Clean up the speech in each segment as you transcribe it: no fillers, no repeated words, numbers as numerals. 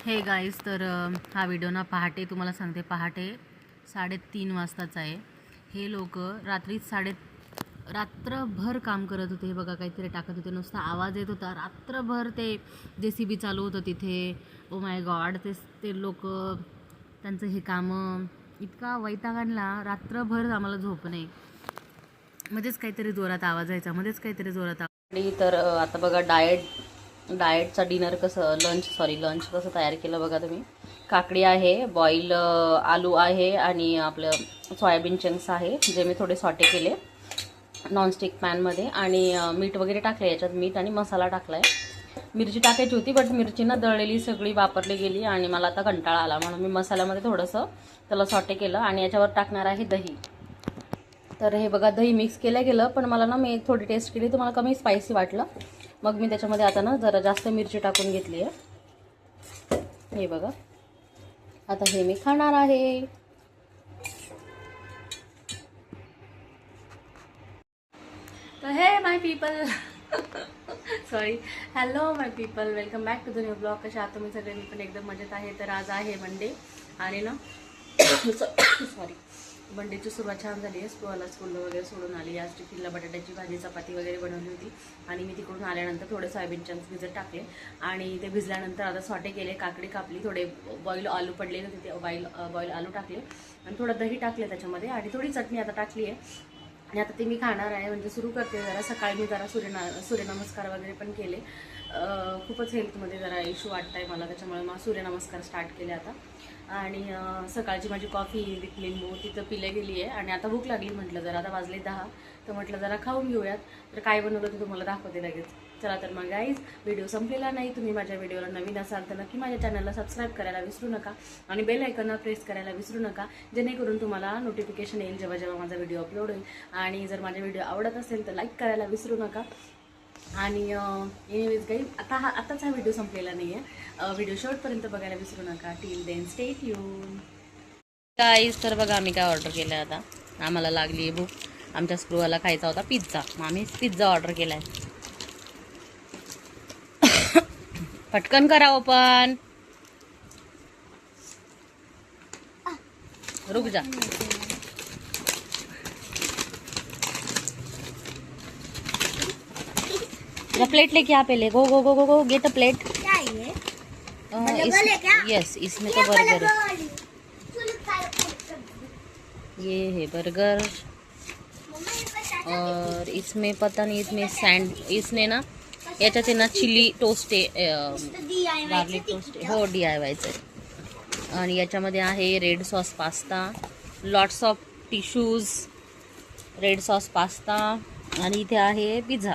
हे गाईज, तर हा व्हिडिओ ना पहाटे तुम्हाला सांगते, पहाटे 3:30 वाजताचा आहे. हे लोक रात्रभर काम करत होते. हे बघा, काहीतरी टाकत होते, नुसता आवाज येत होता. रात्रभर ते JCB चालू होतं तिथे. ओ माय गॉड, ते लोक त्यांचं हे कामं इतका वैताग आणला. रात्रभर आम्हाला झोप नाही. मध्येच काहीतरी जोरात आवाज यायचा, मध्येच काहीतरी जोरात आवाज. तर आता बघा डाएटचा डिनर लंच कसं तयार केलं बघा तुम्ही. काकडी आहे, बॉईल आलू आहे आणि आपलं सोयाबीन चंक्स आहे, जे मी थोडे सॉटे केले नॉनस्टिक पॅनमध्ये. आणि मीठ वगैरे टाकले, याच्यात मीठ आणि मसाला टाकला आहे. मिरची टाकायची होती, बट मिरची ना दळलेली सगळी वापरली गेली आणि मला आता कंटाळा आला, म्हणून मी मसाल्यामध्ये थोडंसं त्याला सॉटे केलं. आणि याच्यावर टाकणार आहे दही. तर हे बघा, दही मिक्स केलं गेलं, पण मला ना मी थोडी टेस्ट केली तर मला कमी स्पायसी वाटलं. मग मी त्याच्यामध्ये आता ना जरा जास्त मिरची टाकून घेतली आहे. हे बघा, आता हे मी खाणार आहे. तर hey my people sorry, hello my people, welcome back to the new blog. कशा आहात तुम्ही सगळे? मी पण एकदम मजेत आहे. तर आज आहे मंडे आणि ना सॉरी, मंडेची सुरुवात छान झाली आहे. स्कूलला वगैरे सोडून आली. आज टिफिनला बटाट्याची भाजी, चपाती वगैरे बनवली होती. आणि मी तिकडून आल्यानंतर थोडे सोयाबीन चंक्स भिजत टाकले आणि ते भिजल्यानंतर आता सॉटे केले. काकडी कापली, थोडे बॉईल आलू पडले होते, ते बॉईल आलू टाकले आणि थोडं दही टाकले त्याच्यामध्ये आणि थोडी चटणी आता टाकली आहे. आणि आता ते मी खाणार आहे. म्हणजे सुरू करते जरा. सकाळी मी जरा सूर्यनमस्कार वगैरे पण केले. खूपच हेल्थमध्ये जरा इश्यू वाटत आहे मला, त्याच्यामुळे मग सूर्यनमस्कार स्टार्ट केले आता. आणि सकाळची माझी कॉफी विथ लिंबू तिथं पिले गेली आहे. आणि आता भूक लागली, म्हटलं जरा, आता वाजले 10, तर म्हटलं जरा खाऊन घेऊयात. तर काय बनवलं ते तुम्हाला दाखवते लगेच. चला तर मग गाईज, व्हिडिओ संपलेला नाही. तुम्ही माझ्या व्हिडिओला नवीन असाल तर नक्की माझ्या चॅनलला सबस्क्राईब करायला विसरू नका आणि बेल आयकॉनला प्रेस करायला विसरू नका, जेणेकरून तुम्हाला नोटिफिकेशन येईल जेव्हा जेव्हा माझा व्हिडिओ अपलोड होईल. आणि जर माझा व्हिडिओ आवडत असेल तर लाईक करायला विसरू नका. आणि एनिवेज गाईज, आताच हा व्हिडिओ संपलेला नाही आहे. व्हिडिओ शेवटपर्यंत बघायला विसरू नका. Till then stay tuned guys. तर बघा, आम्ही काय ऑर्डर केलं आता. आम्हाला लागली आहे भूक. आमच्या स्क्रूवाला खायचा होता पिझ्झा, मग आम्ही पिझ्झा ऑर्डर केला आहे. पटकन करा ओपन, रुक जा. प्लेट लेके आ पहले. Go go go go go get a plate. Yes, इसमें तो बर्गर है. ये है बर्गर और इसमें पता नहीं, इसने ना याच्यात आहे ना चिली टोस्ट आहे, गार्लिक टोस्ट आहे. हो, DIYचं आहे. आणि याच्यामध्ये आहे red sauce pasta, lots of tissues, red sauce pasta. आणि इथे आहे पिझ्झा.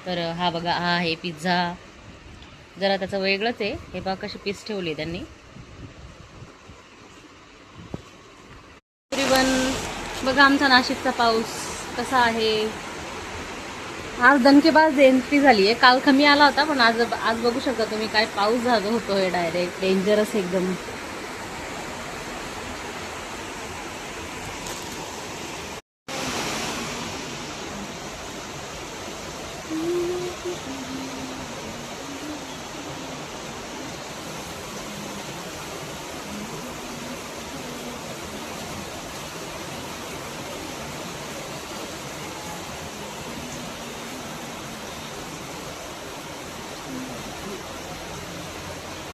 तर हा बघा, हा आहे पिझ्झा. जरा त्याचं वेगळंच आहे. हे बघा कशी पीस ठेवली त्यांनी. बघा आमचा नाशिकचा पाऊस कसा आहे. आज दणकेबाज एंट्री झाली आहे. काल कमी आला होता, पण आज बघू शकता तुम्ही काय पाऊस झाला होतोय. डायरेक्ट डेंजरस एकदम.